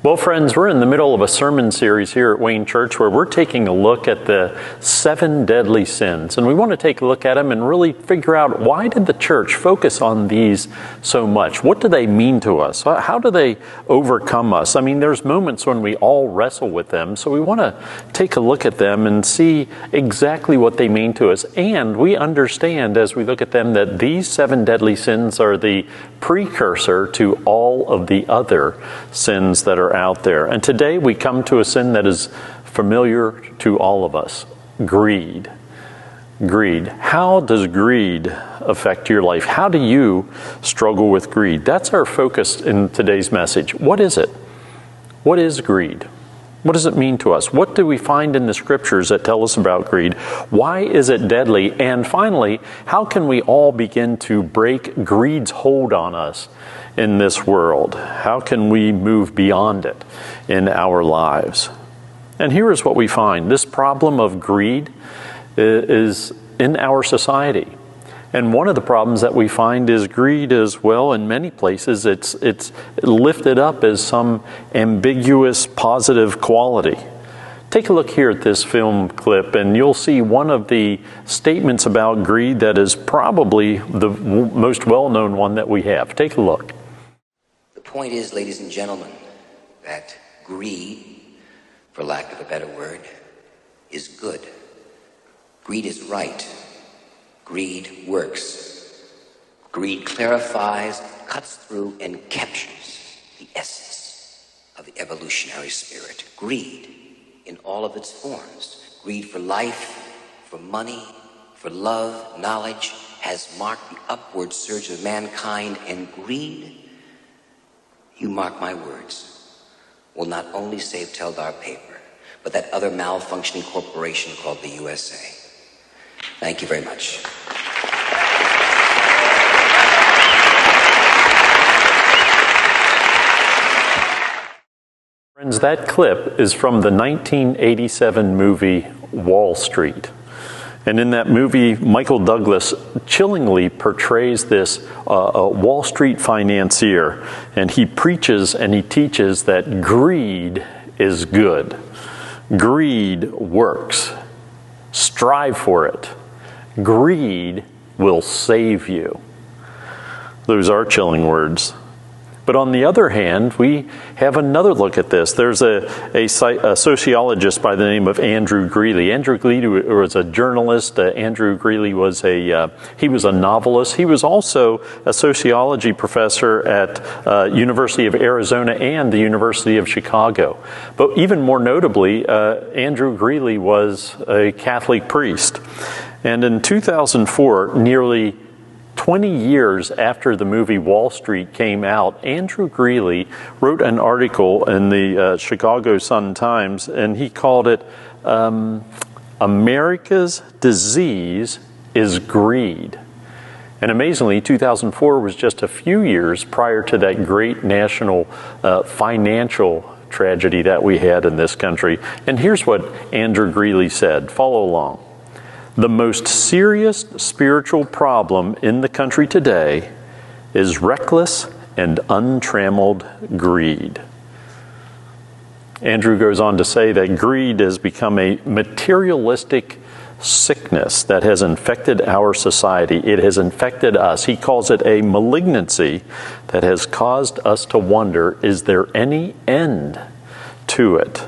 Well, friends, we're in the middle of a sermon series here at Wayne Church where we're taking a look at the 7 deadly sins. And we want to take a look at them and really figure out, why did the church focus on these so much? What do they mean to us? How do they overcome us? I mean, there's moments when we all wrestle with them, so we want to take a look at them and see exactly what they mean to us. And we understand as we look at them that these 7 deadly sins are the precursor to all of the other sins that are out there. And today we come to a sin that is familiar to all of us: greed. Greed. How does greed affect your life? How do you struggle with greed? That's our focus in today's message. What is it? What is greed? What does it mean to us? What do we find in the scriptures that tell us about greed? Why is it deadly? And finally, how can we all begin to break greed's hold on us in this world? How can we move beyond it in our lives? And here is what we find. This problem of greed is in our society. And one of the problems that we find is greed as well. In many places, it's lifted up as some ambiguous positive quality. Take a look here at this film clip, and you'll see one of the statements about greed that is probably the most well-known one that we have. Take a look. The point is, ladies and gentlemen, that greed, for lack of a better word, is good. Greed is right. Greed works. Greed clarifies, cuts through, and captures the essence of the evolutionary spirit. Greed in all of its forms. Greed for life, for money, for love, knowledge, has marked the upward surge of mankind, and greed, you mark my words, will not only save Teldar paper, but that other malfunctioning corporation called the USA. Thank you very much. Friends, that clip is from the 1987 movie Wall Street. And in that movie, Michael Douglas chillingly portrays this Wall Street financier, and he preaches and he teaches that greed is good. Greed works. Strive for it. Greed will save you. Those are chilling words. But on the other hand, we have another look at this. There's a sociologist by the name of Andrew Greeley. Andrew Greeley was a journalist. Andrew Greeley was he was a novelist. He was also a sociology professor at University of Arizona and the University of Chicago. But even more notably, Andrew Greeley was a Catholic priest. And in 2004, nearly 20 years after the movie Wall Street came out, Andrew Greeley wrote an article in the Chicago Sun-Times, and he called it, America's Disease is Greed. And amazingly, 2004 was just a few years prior to that great national financial tragedy that we had in this country. And here's what Andrew Greeley said. Follow along. The most serious spiritual problem in the country today is reckless and untrammeled greed. Andrew goes on to say that greed has become a materialistic sickness that has infected our society. It has infected us. He calls it a malignancy that has caused us to wonder, is there any end to it?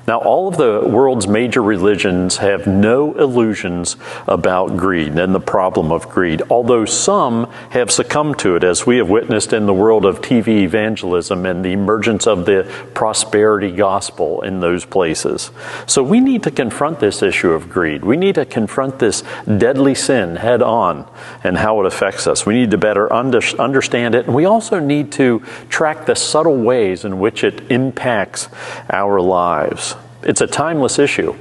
Now, all of the world's major religions have no illusions about greed and the problem of greed, although some have succumbed to it, as we have witnessed in the world of TV evangelism and the emergence of the prosperity gospel in those places. So we need to confront this issue of greed. We need to confront this deadly sin head on and how it affects us. We need to better understand it, and we also need to track the subtle ways in which it impacts our lives. It's a timeless issue.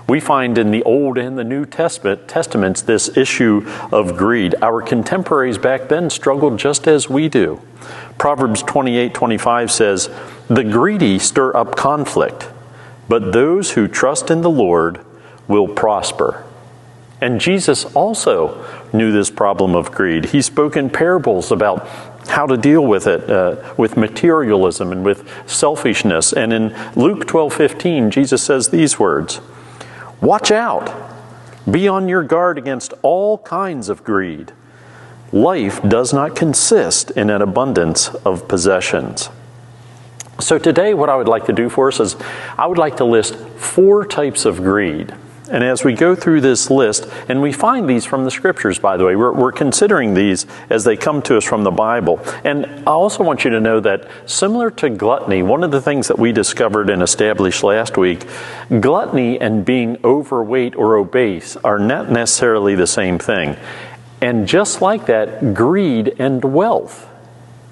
We find in the Old and the New Testaments this issue of greed. Our contemporaries back then struggled just as we do. Proverbs 28:25 says, "The greedy stir up conflict, but those who trust in the Lord will prosper." And Jesus also knew this problem of greed. He spoke in parables about how to deal with it, with materialism and with selfishness. And in Luke 12:15, Jesus says these words, "Watch out, be on your guard against all kinds of greed. Life does not consist in an abundance of possessions." So today what I would like to do for us is I would like to list 4 types of greed. And as we go through this list, and we find these from the scriptures, by the way, we're considering these as they come to us from the Bible. And I also want you to know that similar to gluttony, one of the things that we discovered and established last week, gluttony and being overweight or obese are not necessarily the same thing. And just like that, greed and wealth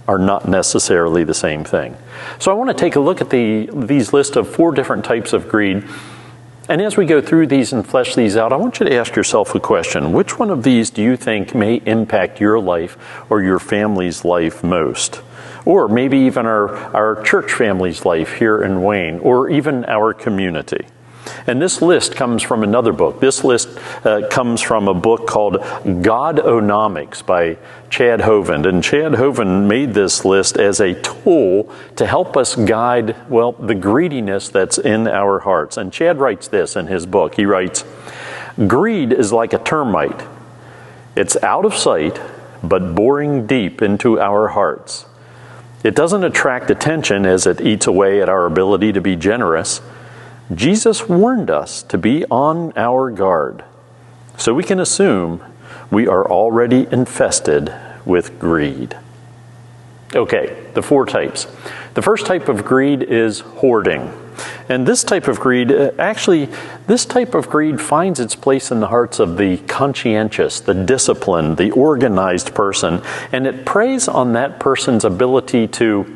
are not necessarily the same thing. So I want to take a look at these list of 4 different types of greed. And as we go through these and flesh these out, I want you to ask yourself a question. Which one of these do you think may impact your life or your family's life most? Or maybe even our church family's life here in Wayne, or even our community. And this list comes from another book. This list comes from a book called God-onomics by Chad Hovind. And Chad Hovind made this list as a tool to help us guide, well, the greediness that's in our hearts. And Chad writes this in his book. He writes, "Greed is like a termite. It's out of sight, but boring deep into our hearts. It doesn't attract attention as it eats away at our ability to be generous. Jesus warned us to be on our guard, so we can assume we are already infested with greed." Okay, the 4 types. The first type of greed is hoarding. And this type of greed, this type of greed finds its place in the hearts of the conscientious, the disciplined, the organized person, and it preys on that person's ability to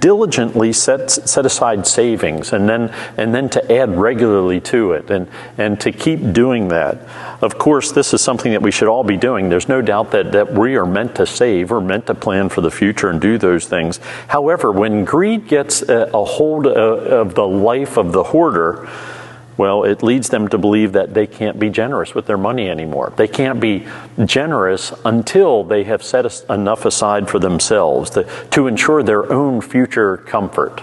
diligently set aside savings and then to add regularly to it and to keep doing that. Of course, this is something that we should all be doing. There's no doubt that we are meant to save or meant to plan for the future and do those things. However, when greed gets a hold of the life of the hoarder, well, it leads them to believe that they can't be generous with their money anymore. They can't be generous until they have set enough aside for themselves to ensure their own future comfort.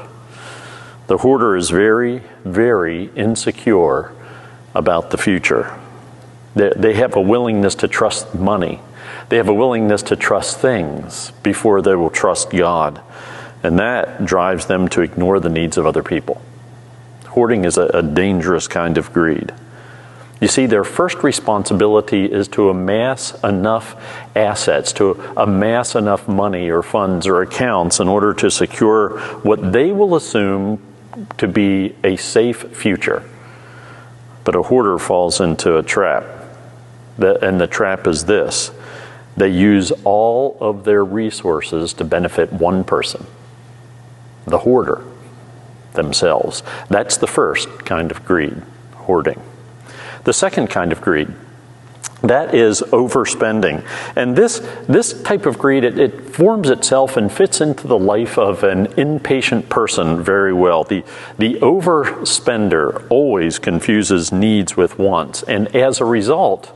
The hoarder is very, very insecure about the future. They have a willingness to trust money. They have a willingness to trust things before they will trust God. And that drives them to ignore the needs of other people. Hoarding is a dangerous kind of greed. You see, their first responsibility is to amass enough assets, to amass enough money or funds or accounts in order to secure what they will assume to be a safe future. But a hoarder falls into a trap. And the trap is this: they use all of their resources to benefit one person, the hoarder themselves. That's the first kind of greed, hoarding. The second kind of greed, that is overspending. And this type of greed, it forms itself and fits into the life of an impatient person very well. The overspender always confuses needs with wants. And as a result,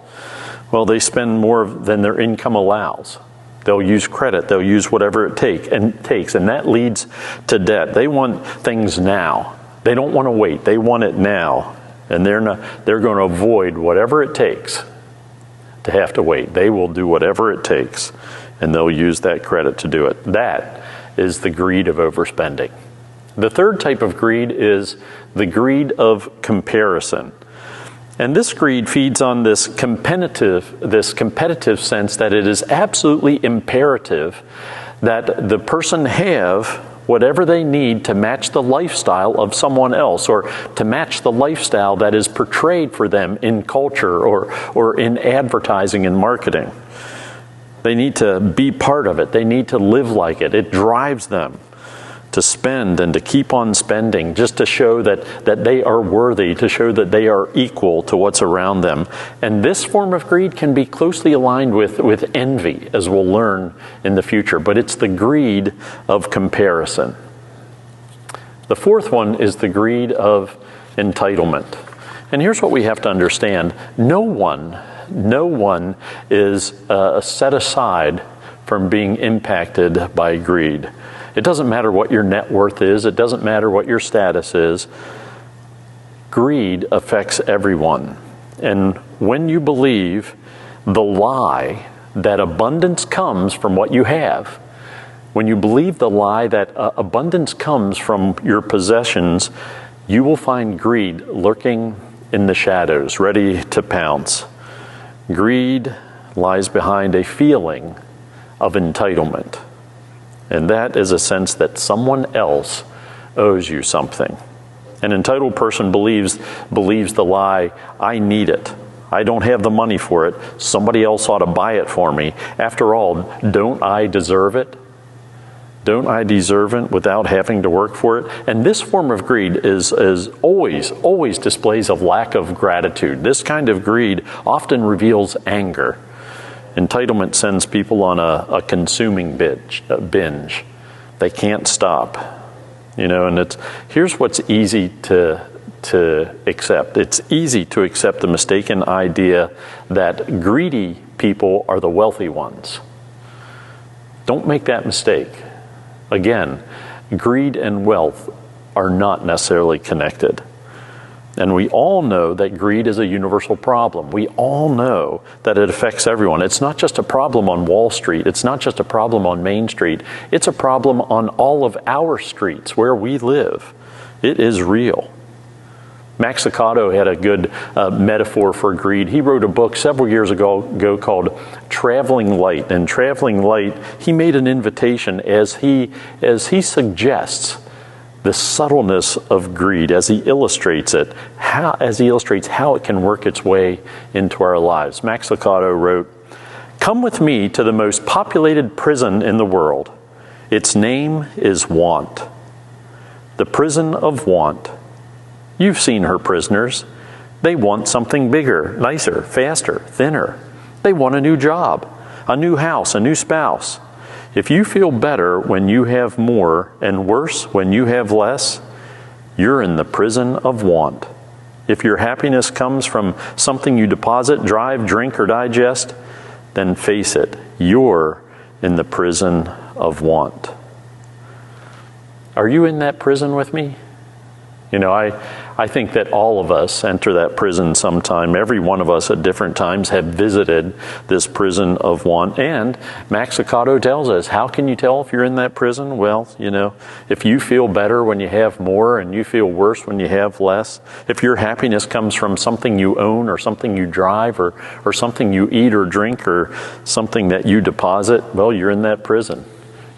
well, they spend more than their income allows. They'll use credit. They'll use whatever it takes. And that leads to debt. They want things now. They don't want to wait. They want it now. And they're going to avoid whatever it takes to have to wait. They will do whatever it takes. And they'll use that credit to do it. That is the greed of overspending. The third type of greed is the greed of comparison. And this greed feeds on this competitive sense that it is absolutely imperative that the person have whatever they need to match the lifestyle of someone else, or to match the lifestyle that is portrayed for them in culture or in advertising and marketing. They need to be part of it. They need to live like it. It drives them to spend and to keep on spending, just to show that they are worthy, to show that they are equal to what's around them. And this form of greed can be closely aligned with envy, as we'll learn in the future. But it's the greed of comparison. The fourth one is the greed of entitlement. And here's what we have to understand. No one is set aside from being impacted by greed. It doesn't matter what your net worth is. It doesn't matter what your status is. Greed affects everyone. And when you believe the lie that abundance comes from what you have, when you believe the lie that abundance comes from your possessions, you will find greed lurking in the shadows, ready to pounce. Greed lies behind a feeling of entitlement. And that is a sense that someone else owes you something. An entitled person believes the lie, I need it. I don't have the money for it. Somebody else ought to buy it for me. After all, don't I deserve it? Don't I deserve it without having to work for it? And this form of greed is always displays of lack of gratitude. This kind of greed often reveals anger. Entitlement sends people on a consuming binge. They can't stop. And here's what's easy to accept. It's easy to accept the mistaken idea that greedy people are the wealthy ones. Don't make that mistake. Again, greed and wealth are not necessarily connected. And we all know that greed is a universal problem. We all know that it affects everyone. It's not just a problem on Wall Street. It's not just a problem on Main Street. It's a problem on all of our streets where we live. It is real. Max Lucado had a good metaphor for greed. He wrote a book several years ago called Traveling Light. And Traveling Light, he made an invitation as he suggests the subtleness of greed, as he illustrates it, how it can work its way into our lives. Max Lucado wrote, "Come with me to the most populated prison in the world. Its name is want. The prison of want. You've seen her prisoners. They want something bigger, nicer, faster, thinner. They want a new job, a new house, a new spouse. If you feel better when you have more and worse when you have less, you're in the prison of want. If your happiness comes from something you deposit, drive, drink, or digest, then face it, you're in the prison of want." Are you in that prison with me? I think that all of us enter that prison sometime. Every one of us at different times have visited this prison of want. And Max Lucado tells us, how can you tell if you're in that prison? Well, if you feel better when you have more and you feel worse when you have less, if your happiness comes from something you own or something you drive or something you eat or drink or something that you deposit, well, you're in that prison.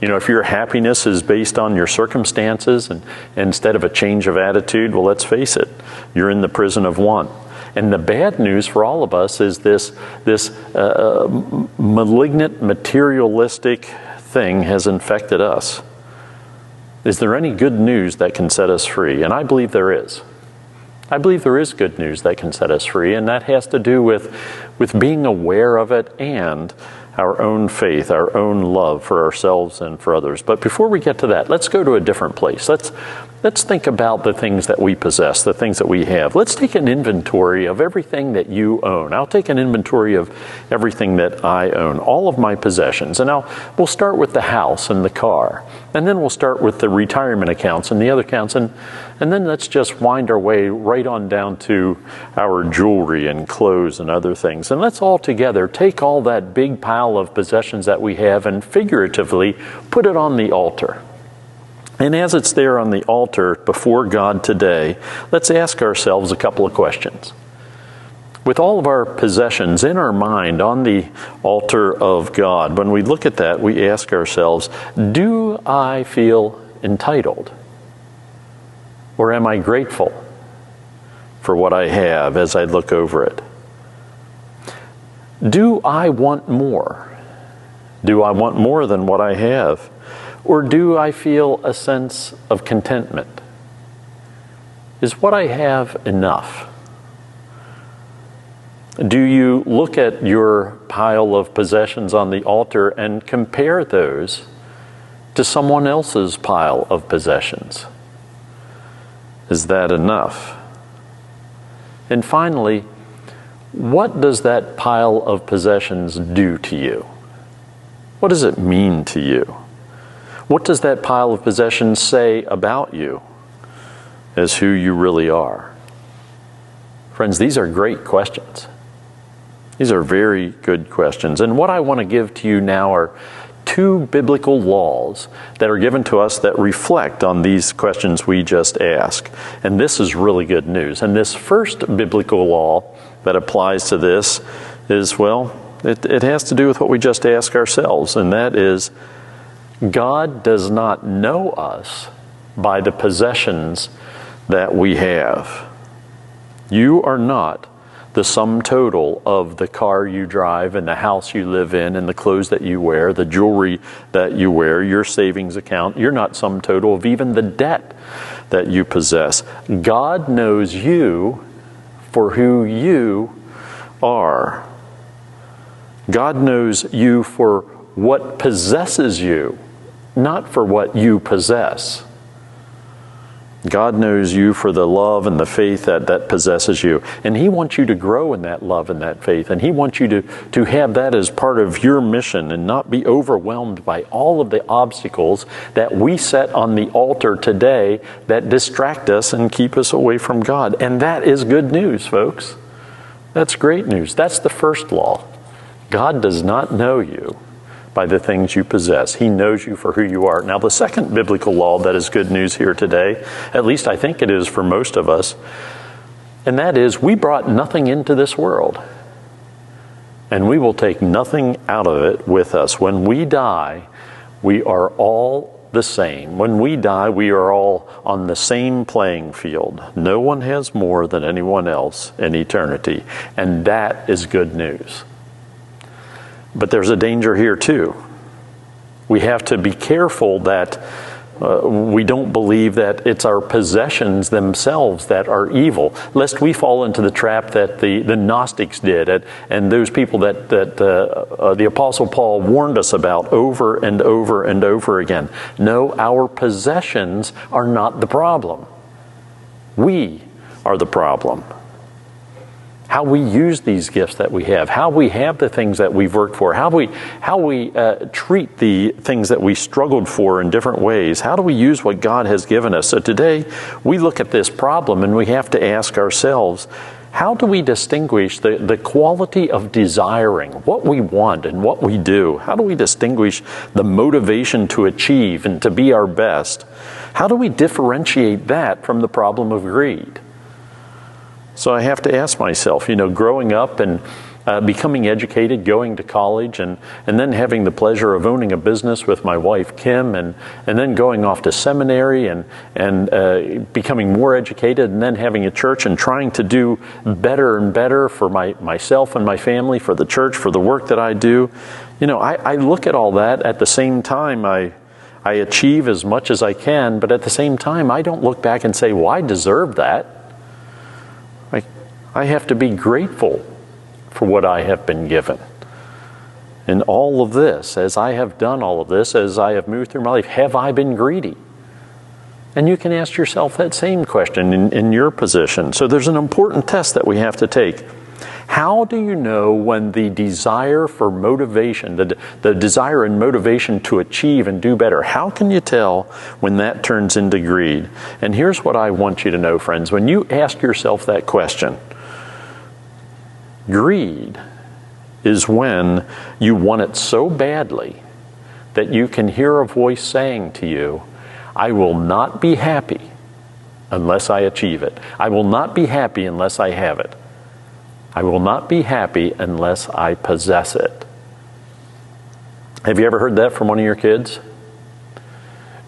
If your happiness is based on your circumstances and instead of a change of attitude, well, let's face it, you're in the prison of want. And the bad news for all of us is this malignant, materialistic thing has infected us. Is there any good news that can set us free? And I believe there is. I believe there is good news that can set us free, and that has to do with being aware of it and our own faith, our own love for ourselves and for others. But before we get to that, let's go to a different place. Let's think about the things that we possess, the things that we have. Let's take an inventory of everything that you own. I'll take an inventory of everything that I own, all of my possessions. And we'll start with the house and the car. And then we'll start with the retirement accounts and the other accounts. And then let's just wind our way right on down to our jewelry and clothes and other things. And let's all together take all that big pile of possessions that we have and figuratively put it on the altar. And as it's there on the altar before God today, let's ask ourselves a couple of questions. With all of our possessions in our mind on the altar of God, when we look at that, we ask ourselves, do I feel entitled? Or am I grateful for what I have as I look over it? Do I want more? Do I want more than what I have? Or do I feel a sense of contentment? Is what I have enough? Do you look at your pile of possessions on the altar and compare those to someone else's pile of possessions? Is that enough? And finally, what does that pile of possessions do to you? What does it mean to you? What does that pile of possessions say about you as who you really are? Friends, these are great questions. These are very good questions. And what I want to give to you now are two biblical laws that are given to us that reflect on these questions we just asked. And this is really good news. And this first biblical law that applies to this is, well, it has to do with what we just asked ourselves, and that is, God does not know us by the possessions that we have. You are not the sum total of the car you drive and the house you live in and the clothes that you wear, the jewelry that you wear, your savings account. You're not sum total of even the debt that you possess. God knows you for who you are. God knows you for what possesses you, not for what you possess. God knows you for the love and the faith that possesses you. And He wants you to grow in that love and that faith. And He wants you to have that as part of your mission and not be overwhelmed by all of the obstacles that we set on the altar today that distract us and keep us away from God. And that is good news, folks. That's great news. That's the first law. God does not know you by the things you possess. He knows you for who you are. Now, the second biblical law that is good news here today, at least I think it is for most of us, and that is, we brought nothing into this world, and we will take nothing out of it with us. When we die, we are all the same. When we die, we are all on the same playing field. No one has more than anyone else in eternity, and that is good news. But there's a danger here too. We have to be careful that we don't believe that it's our possessions themselves that are evil, lest we fall into the trap that the Gnostics did, and those people that the Apostle Paul warned us about over and over and over again. No, our possessions are not the problem. We are the problem. How we use these gifts that we have, how we have the things that we've worked for, how we treat the things that we struggled for in different ways. How do we use what God has given us? So today we look at this problem and we have to ask ourselves, how do we distinguish the quality of desiring what we want and what we do? How do we distinguish the motivation to achieve and to be our best? How do we differentiate that from the problem of greed? So I have to ask myself, growing up and becoming educated, going to college, and then having the pleasure of owning a business with my wife, Kim, and then going off to seminary and becoming more educated, and then having a church and trying to do better and better for myself and my family, for the church, for the work that I do. I look at all that. At the same time, I achieve as much as I can, but at the same time, I don't look back and say, well, I deserve that. I have to be grateful for what I have been given. In all of this, as I have done all of this, as I have moved through my life, have I been greedy? And you can ask yourself that same question in your position. So there's an important test that we have to take. How do you know when the desire for motivation, the desire and motivation to achieve and do better, how can you tell when that turns into greed? And here's what I want you to know, friends. When you ask yourself that question, greed is when you want it so badly that you can hear a voice saying to you, I will not be happy unless I achieve it. I will not be happy unless I have it. I will not be happy unless I possess it. Have you ever heard that from one of your kids?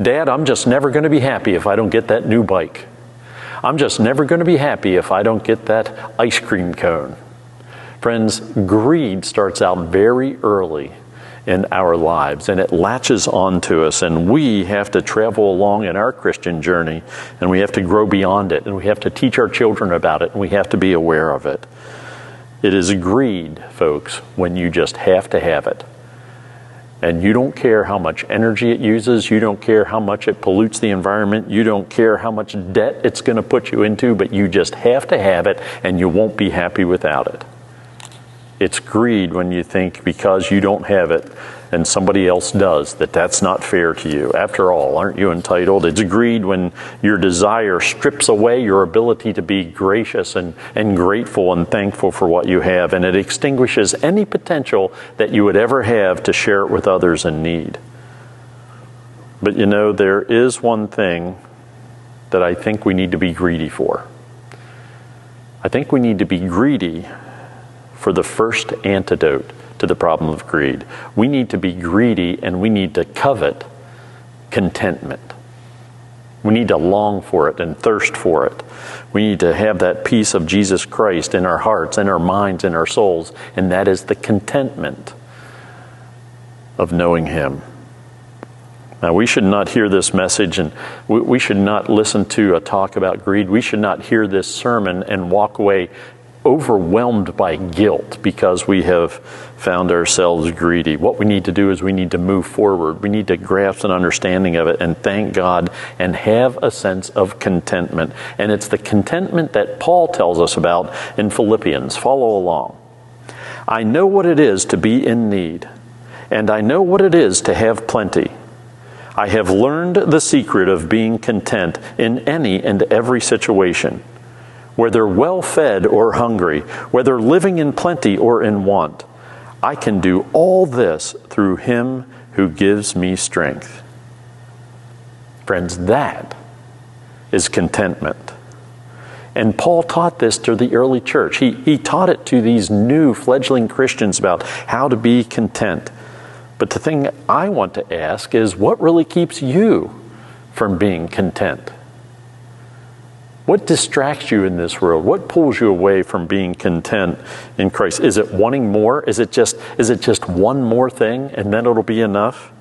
Dad, I'm just never going to be happy if I don't get that new bike. I'm just never going to be happy if I don't get that ice cream cone. Friends, greed starts out very early in our lives, and it latches onto us, and we have to travel along in our Christian journey, and we have to grow beyond it, and we have to teach our children about it, and we have to be aware of it. It is greed, folks, when you just have to have it. And you don't care how much energy it uses, you don't care how much it pollutes the environment, you don't care how much debt it's going to put you into, but you just have to have it, and you won't be happy without it. It's greed when you think because you don't have it and somebody else does, that's not fair to you. After all, aren't you entitled? It's greed when your desire strips away your ability to be gracious and grateful and thankful for what you have, and it extinguishes any potential that you would ever have to share it with others in need. But there is one thing that I think we need to be greedy for. I think we need to be greedy for the first antidote to the problem of greed. We need to be greedy and we need to covet contentment. We need to long for it and thirst for it. We need to have that peace of Jesus Christ in our hearts, in our minds, in our souls, and that is the contentment of knowing Him. Now, we should not hear this message and we should not listen to a talk about greed. We should not hear this sermon and walk away overwhelmed by guilt because we have found ourselves greedy. What we need to do is we need to move forward. We need to grasp an understanding of it and thank God and have a sense of contentment. And it's the contentment that Paul tells us about in Philippians. Follow along. I know what it is to be in need, and I know what it is to have plenty. I have learned the secret of being content in any and every situation, whether well-fed or hungry, whether living in plenty or in want. I can do all this through Him who gives me strength. Friends, that is contentment. And Paul taught this to the early church. He taught it to these new fledgling Christians about how to be content. But the thing I want to ask is, what really keeps you from being content? What distracts you in this world? What pulls you away from being content in Christ? Is it wanting more? Is it just one more thing and then it'll be enough?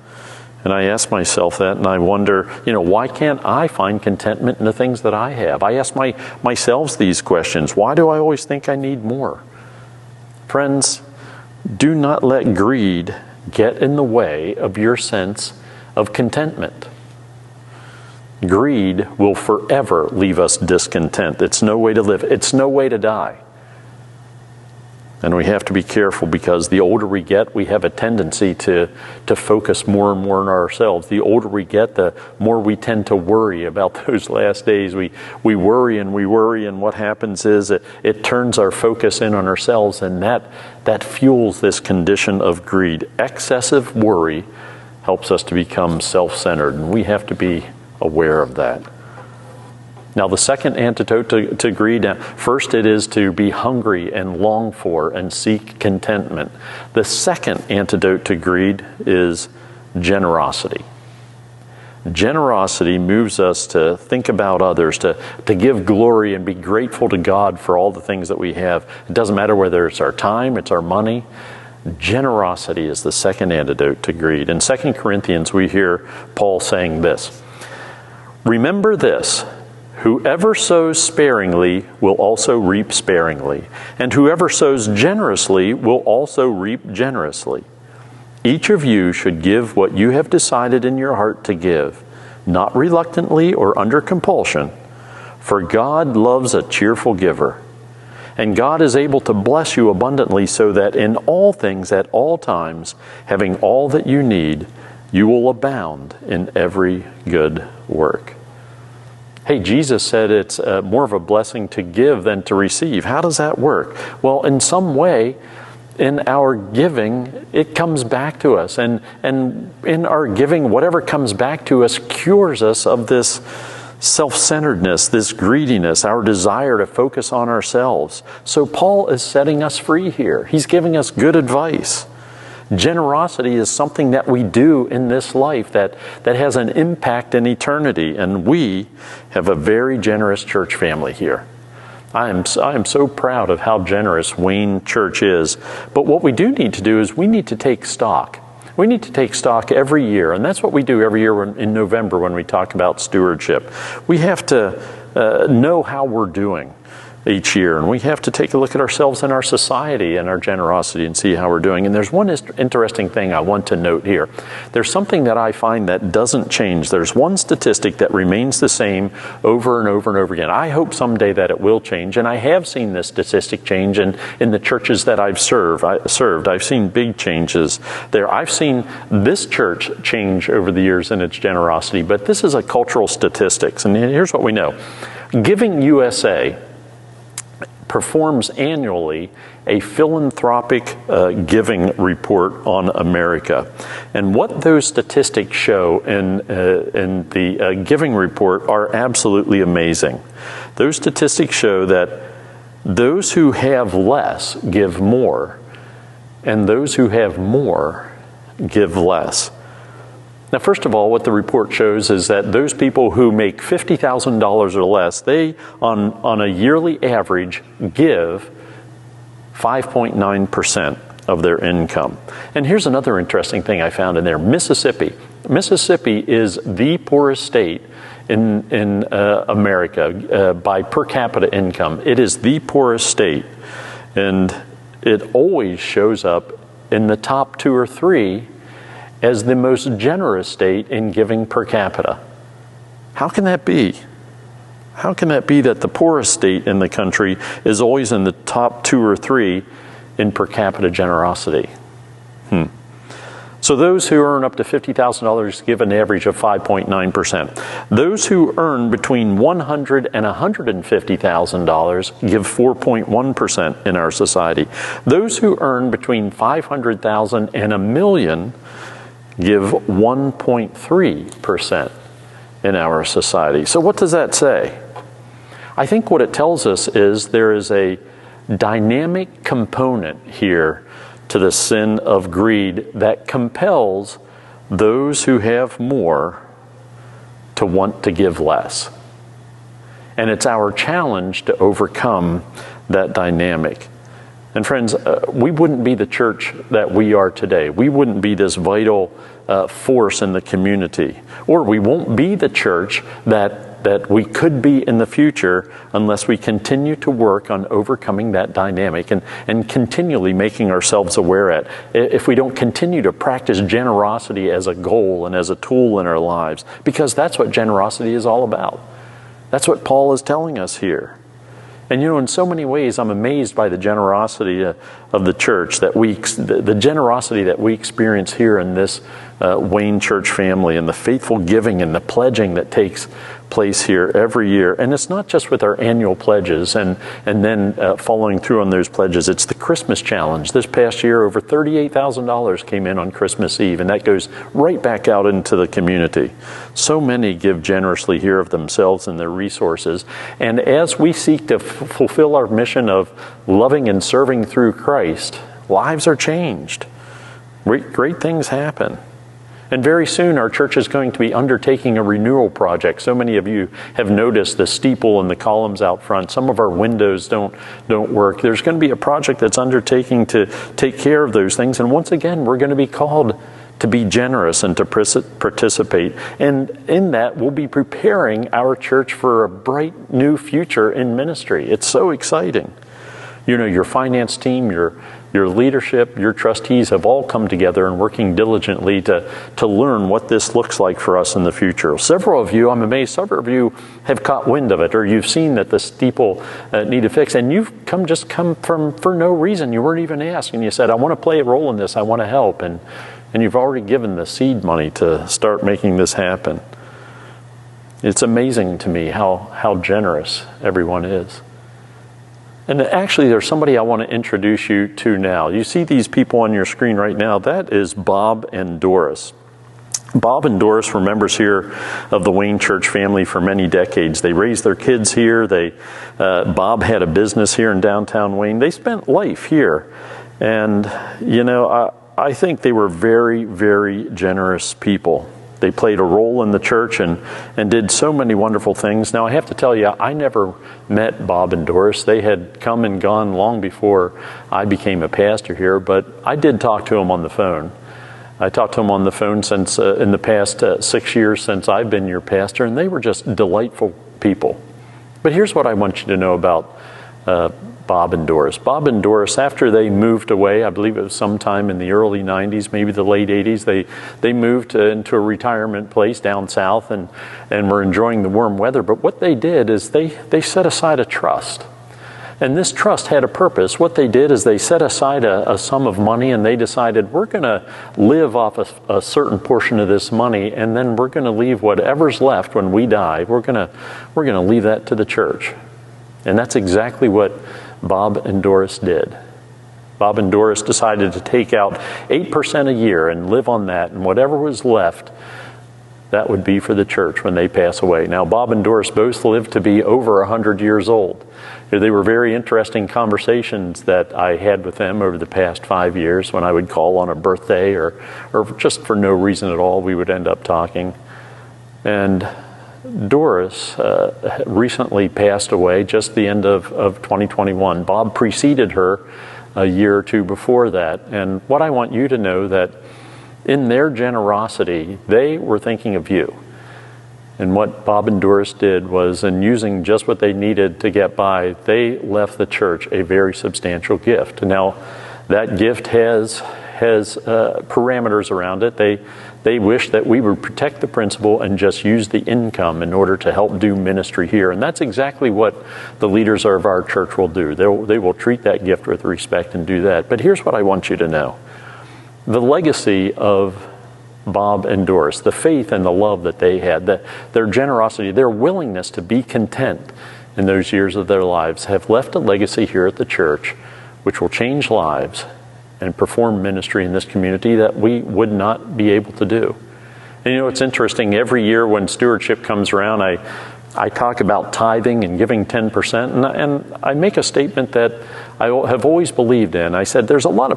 And I ask myself that, and I wonder, why can't I find contentment in the things that I have? I ask myself these questions. Why do I always think I need more? Friends, do not let greed get in the way of your sense of contentment. Greed will forever leave us discontent. It's no way to live. It's no way to die. And we have to be careful because the older we get, we have a tendency to focus more and more on ourselves. The older we get, the more we tend to worry about those last days. We worry, and what happens is it turns our focus in on ourselves, and that fuels this condition of greed. Excessive worry helps us to become self-centered, and we have to be aware of that. Now, the second antidote to greed, first it is to be hungry and long for and seek contentment. The second antidote to greed is generosity. Generosity moves us to think about others, to give glory and be grateful to God for all the things that we have. It doesn't matter whether it's our time, it's our money. Generosity is the second antidote to greed. In 2 Corinthians, we hear Paul saying this, "Remember this, whoever sows sparingly will also reap sparingly, and whoever sows generously will also reap generously. Each of you should give what you have decided in your heart to give, not reluctantly or under compulsion, for God loves a cheerful giver. And God is able to bless you abundantly so that in all things at all times, having all that you need, you will abound in every good work." Hey, Jesus said it's more of a blessing to give than to receive. How does that work? Well, in some way, in our giving, it comes back to us. And in our giving, whatever comes back to us cures us of this self-centeredness, this greediness, our desire to focus on ourselves. So Paul is setting us free here. He's giving us good advice. Generosity is something that we do in this life that has an impact in eternity, and we have a very generous church family here. I am so proud of how generous Wayne Church is. But what we do need to do is we need to take stock. We need to take stock every year, and that's what we do every year in November when we talk about stewardship. We have to know how we're doing. each year. And we have to take a look at ourselves and our society and our generosity and see how we're doing. And there's one interesting thing I want to note here. There's something that I find that doesn't change. There's one statistic that remains the same over and over and over again. I hope someday that it will change. And I have seen this statistic change in the churches that I've served. I've seen big changes there. I've seen this church change over the years in its generosity. But this is a cultural statistics. And here's what we know. Giving USA performs annually a philanthropic giving report on America. And what those statistics show in the giving report are absolutely amazing. Those statistics show that those who have less give more, and those who have more give less. Now, first of all, what the report shows is that those people who make $50,000 or less, they, on a yearly average, give 5.9% of their income. And here's another interesting thing I found in there. Mississippi. Mississippi is the poorest state in America by per capita income. It is the poorest state. And it always shows up in the top 2 or 3 as the most generous state in giving per capita. How can that be? How can that be that the poorest state in the country is always in the top 2 or 3 in per capita generosity? So those who earn up to $50,000 give an average of 5.9%. Those who earn between $100,000 and $150,000 give 4.1% in our society. Those who earn between $500,000 and $1 million give 1.3% in our society. So what does that say? I think what it tells us is there is a dynamic component here to the sin of greed that compels those who have more to want to give less. And it's our challenge to overcome that dynamic. And friends, we wouldn't be the church that we are today. We wouldn't be this vital force in the community. Or we won't be the church that we could be in the future unless we continue to work on overcoming that dynamic and continually making ourselves aware at. If we don't continue to practice generosity as a goal and as a tool in our lives, because that's what generosity is all about. That's what Paul is telling us here. And you know, in so many ways, I'm amazed by the generosity of the church, the generosity that we experience here in this Wayne Church family, and the faithful giving and the pledging that takes place here every year. And it's not just with our annual pledges and then following through on those pledges. It's the Christmas challenge. This past year, over $38,000 came in on Christmas Eve, and that goes right back out into the community. So many give generously here of themselves and their resources. And as we seek to fulfill our mission of loving and serving through Christ, lives are changed. Great things happen. And very soon our church is going to be undertaking a renewal project. So many of you have noticed the steeple and the columns out front. Some of our windows don't work. There's going to be a project that's undertaking to take care of those things. And once again, we're going to be called to be generous and to participate. And in that, we'll be preparing our church for a bright new future in ministry. It's so exciting. You know, your finance team, your leadership, your trustees have all come together and working diligently to learn what this looks like for us in the future. Several of you, I'm amazed, several of you have caught wind of it, or you've seen that the steeple needed fix, and you've come for no reason. You weren't even asked, and you said, I want to play a role in this, I want to help, and you've already given the seed money to start making this happen. It's amazing to me how generous everyone is. And actually, there's somebody I want to introduce you to now. You see these people on your screen right now. That is Bob and Doris. Bob and Doris were members here of the Wayne Church family for many decades. They raised their kids here. Bob had a business here in downtown Wayne. They spent life here. And, you know, I think they were very, very generous people. They played a role in the church and did so many wonderful things. Now, I have to tell you, I never met Bob and Doris. They had come and gone long before I became a pastor here, but I did talk to them on the phone. I talked to them on the phone since in the past 6 years since I've been your pastor, and they were just delightful people. But here's what I want you to know about Bob and Doris. Bob and Doris, after they moved away, I believe it was sometime in the early 90s, maybe the late 80s, they moved into a retirement place down south and were enjoying the warm weather. But what they did is they set aside a trust. And this trust had a purpose. What they did is they set aside a sum of money, and they decided, we're going to live off a certain portion of this money, and then we're going to leave whatever's left when we die. We're going to leave that to the church. And that's exactly what Bob and Doris did. Bob and Doris decided to take out 8% a year and live on that, and whatever was left, that would be for the church when they pass away. Now, Bob and Doris both lived to be over 100 years old. They were very interesting conversations that I had with them over the past 5 years. When I would call on a birthday or just for no reason at all, we would end up talking. And Doris recently passed away just the end of 2021. Bob preceded her a year or two before that. And what I want you to know that in their generosity, they were thinking of you. And what Bob and Doris did was, in using just what they needed to get by, they left the church a very substantial gift. Now, that gift has parameters around it. They wish that we would protect the principal and just use the income in order to help do ministry here. And that's exactly what the leaders of our church will do. They will treat that gift with respect and do that. But here's what I want you to know. The legacy of Bob and Doris, the faith and the love that they had, their generosity, their willingness to be content in those years of their lives, have left a legacy here at the church which will change lives and perform ministry in this community that we would not be able to do. And you know, it's interesting, every year when stewardship comes around, I talk about tithing and giving 10%, and I make a statement that I have always believed in. I said, there's a lot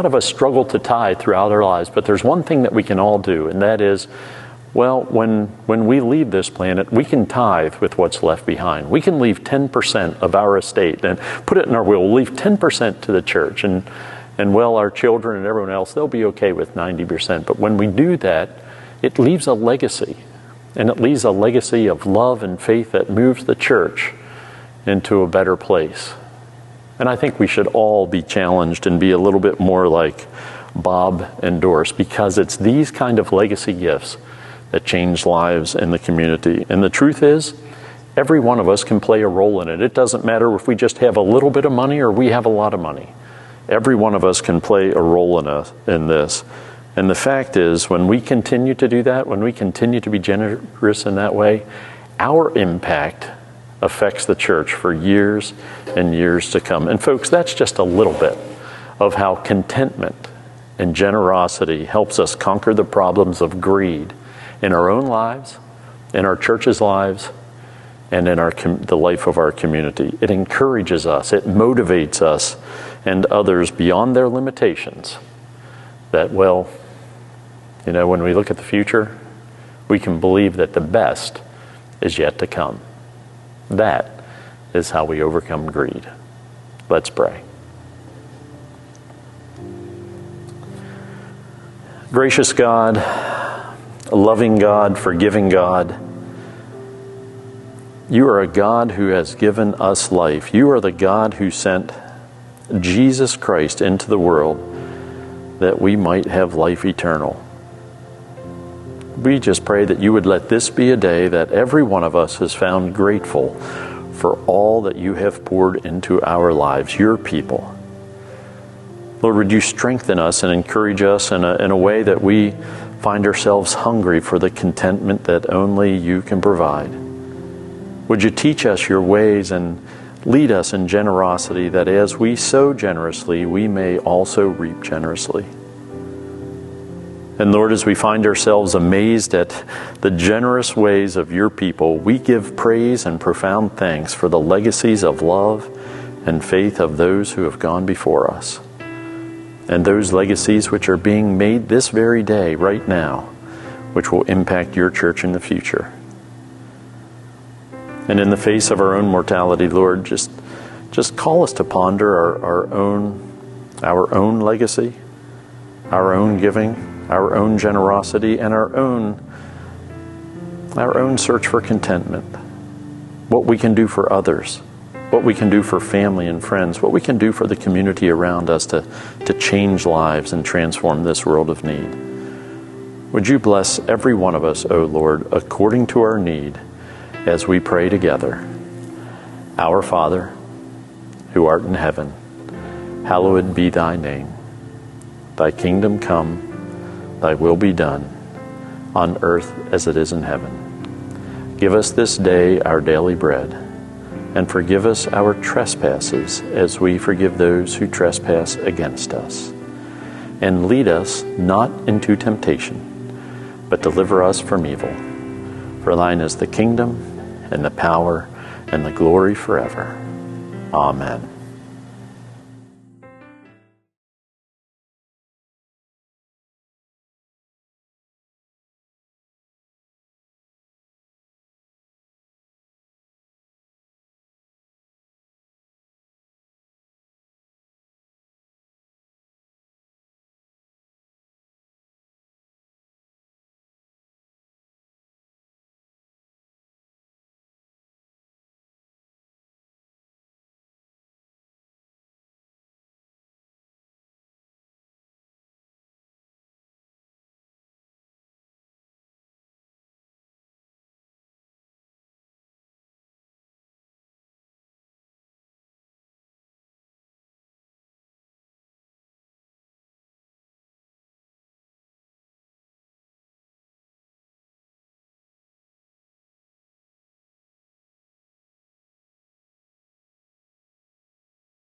of us struggle to tithe throughout our lives, but there's one thing that we can all do, and that is, well, when we leave this planet, we can tithe with what's left behind. We can leave 10% of our estate and put it in our will. We'll leave 10% to the church, and well, our children and everyone else, they'll be okay with 90%. But when we do that, it leaves a legacy. And it leaves a legacy of love and faith that moves the church into a better place. And I think we should all be challenged and be a little bit more like Bob and Doris, because it's these kind of legacy gifts that change lives in the community. And the truth is, every one of us can play a role in it. It doesn't matter if we just have a little bit of money or we have a lot of money. Every one of us can play a role in this. And the fact is, when we continue to do that, when we continue to be generous in that way, our impact affects the church for years and years to come. And folks, that's just a little bit of how contentment and generosity helps us conquer the problems of greed in our own lives, in our church's lives, and in the life of our community. It encourages us, it motivates us and others beyond their limitations that, well, you know, when we look at the future, we can believe that the best is yet to come. That is how we overcome greed. Let's pray. Gracious God, loving God, forgiving God, you are a God who has given us life. You are the God who sent Jesus Christ into the world that we might have life eternal. We just pray that you would let this be a day that every one of us has found grateful for all that you have poured into our lives, your people. Lord, would you strengthen us and encourage us in a way that we find ourselves hungry for the contentment that only you can provide. Would you teach us your ways and lead us in generosity, that as we sow generously, we may also reap generously. And Lord, as we find ourselves amazed at the generous ways of your people, we give praise and profound thanks for the legacies of love and faith of those who have gone before us. And those legacies which are being made this very day, right now, which will impact your church in the future. And in the face of our own mortality, Lord, just call us to ponder our own legacy, our own giving, our own generosity, and our own search for contentment, what we can do for others, what we can do for family and friends, what we can do for the community around us to change lives and transform this world of need. Would you bless every one of us, O Lord, according to our need, as we pray together. Our Father, who art in heaven, hallowed be thy name. Thy kingdom come, thy will be done, on earth as it is in heaven. Give us this day our daily bread, and forgive us our trespasses as we forgive those who trespass against us. And lead us not into temptation, but deliver us from evil. For thine is the kingdom, and the power, and the glory forever. Amen.